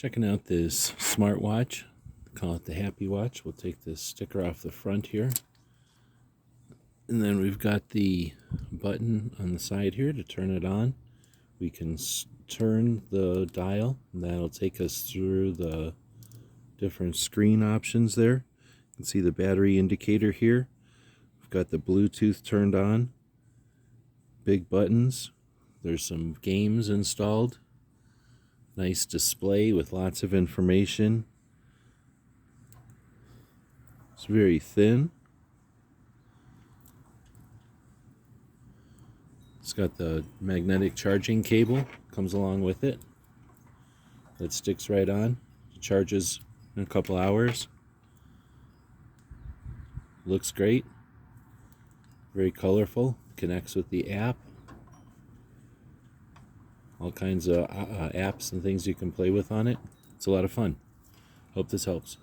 Checking out this smartwatch. Call it the Happy Watch. We'll take this sticker off the front here. And then we've got the button on the side here to turn it on. We can turn the dial, and that'll take us through the different screen options there. You can see the battery indicator here. We've got the Bluetooth turned on. Big buttons. There's some games installed. Nice display with lots of information. It's very thin. It's got the magnetic charging cable, comes along with it. That sticks right on. It charges in a couple hours. Looks great. Very colorful. Connects with the app. All kinds of apps and things you can play with on it. It's a lot of fun. Hope this helps.